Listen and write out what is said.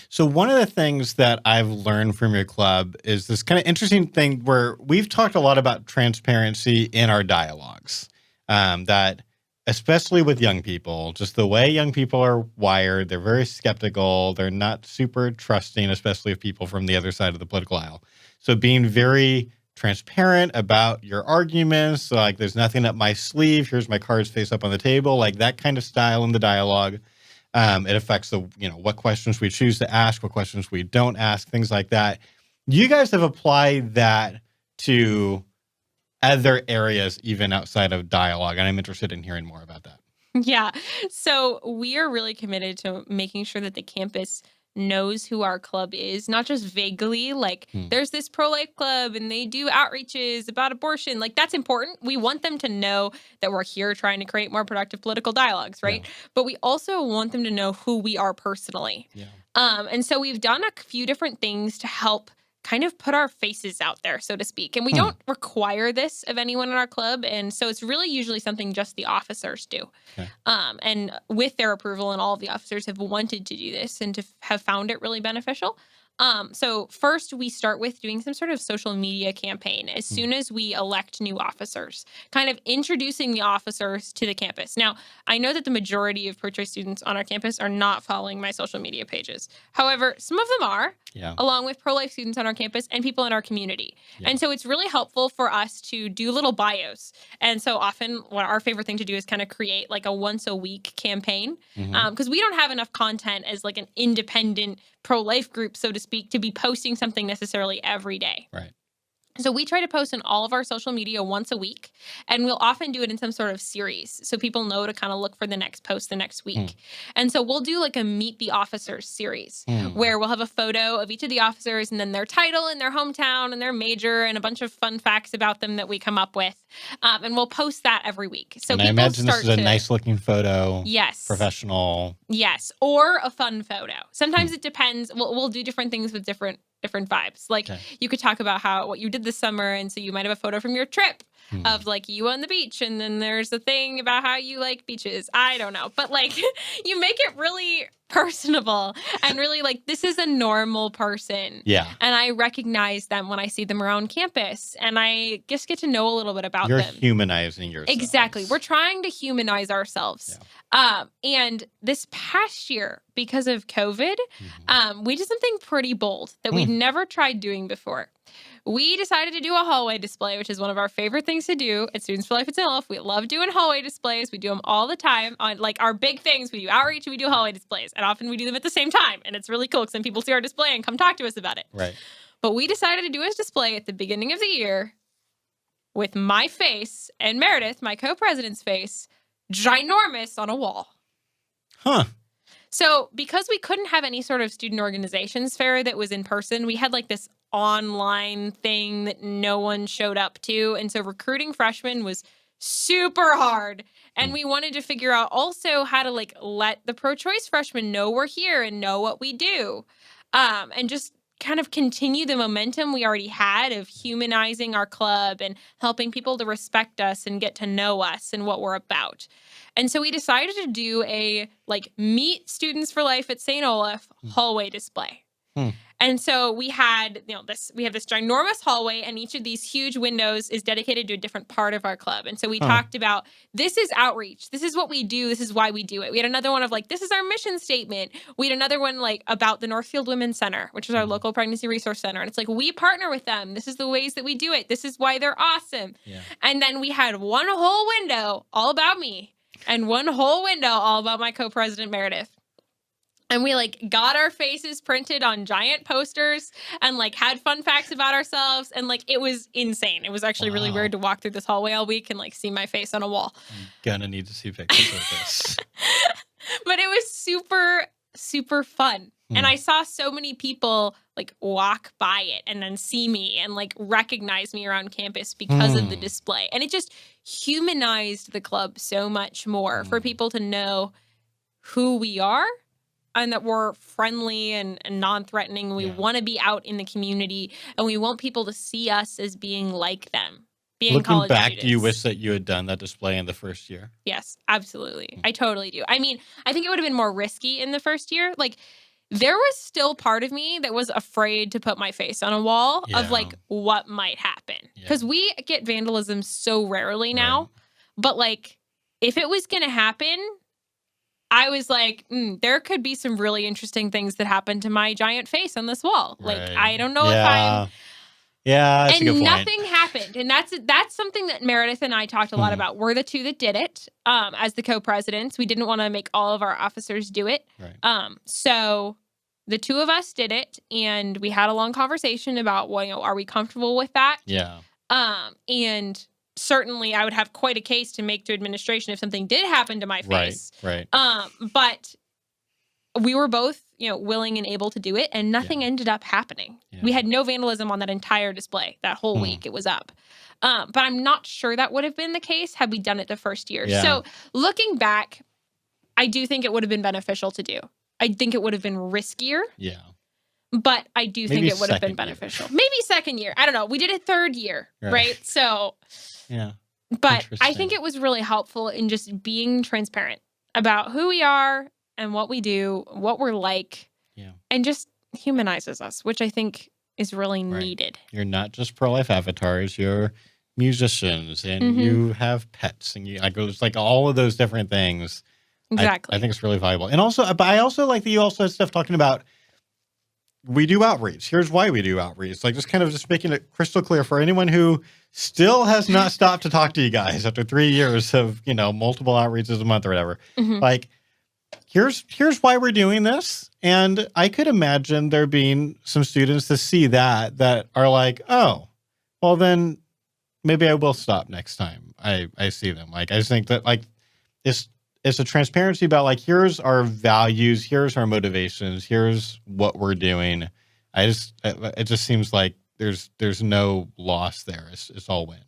So one of the things that I've learned from your club is this kind of interesting thing where we've talked a lot about transparency in our dialogues. That especially with young people, just the way young people are wired, they're very skeptical. They're not super trusting, especially of people from the other side of the political aisle. So being very transparent about your arguments, so like there's nothing up my sleeve, here's my cards face up on the table, like that kind of style in the dialogue. It affects what questions we choose to ask, what questions we don't ask, things like that. You guys have applied that to other areas, even outside of dialogue, and I'm interested in hearing more about that. Yeah. So we are really committed to making sure that the campus knows who our club is, not just vaguely, like there's this pro-life club and they do outreaches about abortion. Like that's important. We want them to know that we're here trying to create more productive political dialogues, right? Yeah. But we also want them to know who we are personally. Yeah. And so we've done a few different things to help kind of put our faces out there, so to speak. And we don't require this of anyone in our club. And so it's really usually something just the officers do. Okay. And with their approval, and all of the officers have wanted to do this and to have found it really beneficial. So first, we start with doing some sort of social media campaign as soon as we elect new officers, kind of introducing the officers to the campus. Now, I know that the majority of pro-choice students on our campus are not following my social media pages. However, some of them are, along with pro-life students on our campus and people in our community. Yeah. And so it's really helpful for us to do little bios. And so often, what our favorite thing to do is kind of create like a once-a-week campaign, because we don't have enough content as like an independent pro-life group, so to speak, to be posting something necessarily every day. Right. So we try to post in all of our social media once a week, and we'll often do it in some sort of series so people know to kind of look for the next post the next week. And so we'll do like a Meet the Officers series where we'll have a photo of each of the officers and then their title and their hometown and their major and a bunch of fun facts about them that we come up with. And we'll post that every week. So and I imagine this is a nice looking photo. Yes. Professional. Yes. Or a fun photo. Sometimes it depends. We'll do different things with different vibes. Like you could talk about what you did this summer. And so you might have a photo from your trip of like you on the beach. And then there's a thing about how you like beaches. I don't know. But like you make it really personable and really like this is a normal person. Yeah. And I recognize them when I see them around campus. And I just get to know a little bit about them. You're humanizing yourself. Exactly. We're trying to humanize ourselves. Yeah. And this past year, because of COVID, we did something pretty bold that we'd never tried doing before. We decided to do a hallway display, which is one of our favorite things to do at Students for Life itself. We love doing hallway displays. We do them all the time on like our big things. We do outreach and we do hallway displays. And often we do them at the same time. And it's really cool because then people see our display and come talk to us about it. Right. But we decided to do a display at the beginning of the year with my face and Meredith, my co-president's face, ginormous on a wall. Huh. So because we couldn't have any sort of student organizations fair that was in person, we had like this online thing that no one showed up to. And so recruiting freshmen was super hard. And we wanted to figure out also how to like let the pro-choice freshmen know we're here and know what we do. And just kind of continue the momentum we already had of humanizing our club and helping people to respect us and get to know us and what we're about. And so we decided to do a like Meet Students for Life at St. Olaf hallway display. And so we had, we have this ginormous hallway, and each of these huge windows is dedicated to a different part of our club. And so we talked about, this is outreach. This is what we do. This is why we do it. We had another one of like, this is our mission statement. We had another one like about the Northfield Women's Center, which is our local pregnancy resource center. And it's like, we partner with them. This is the ways that we do it. This is why they're awesome. Yeah. And then we had one whole window all about me and one whole window all about my co-president Meredith. And we like got our faces printed on giant posters and like had fun facts about ourselves. And like, it was insane. It was actually really weird to walk through this hallway all week and like see my face on a wall. I'm gonna need to see pictures of this. But it was super, super fun. And I saw so many people like walk by it and then see me and like recognize me around campus because of the display. And it just humanized the club so much more for people to know who we are. And that we're friendly and non-threatening. We want to be out in the community, and we want people to see us as being like them. Looking college back, students. Do you wish that you had done that display in the first year? Yes, absolutely. I totally do. I mean, I think it would have been more risky in the first year. Like, there was still part of me that was afraid to put my face on a wall of like what might happen. Because we get vandalism so rarely now. Right. But like, if it was going to happen, I was like, there could be some really interesting things that happen to my giant face on this wall. Right. Like, I don't know if I'm... Yeah, that's a good point. Nothing happened. And that's something that Meredith and I talked a lot about. We're the two that did it as the co-presidents. We didn't want to make all of our officers do it. Right. So the two of us did it, and we had a long conversation about, well, are we comfortable with that? Yeah. And certainly I would have quite a case to make to administration if something did happen to my face. Right. But we were both, willing and able to do it, and nothing ended up happening. Yeah. We had no vandalism on that entire display that whole week it was up. But I'm not sure that would have been the case had we done it the first year. Yeah. So looking back, I do think it would have been beneficial to do. I think it would have been riskier. Yeah. But I do think it would have been beneficial. Maybe second year. I don't know. We did it third year, right? So, yeah. But I think it was really helpful in just being transparent about who we are and what we do, what we're like, and just humanizes us, which I think is really needed. You're not just pro-life avatars, you're musicians, and you have pets, and it's like all of those different things. Exactly. I think it's really valuable. And also, but I also like that you also had stuff talking about, we do outreach. Here's why we do outreach. Like just making it crystal clear for anyone who still has not stopped to talk to you guys after 3 years of, multiple outreaches a month or whatever. Like, here's why we're doing this. And I could imagine there being some students to see that are like, oh, well then maybe I will stop next time I see them. Like, I just think that like it's a transparency about like, here's our values, here's our motivations, here's what we're doing. It just seems like there's no loss there. It's all win.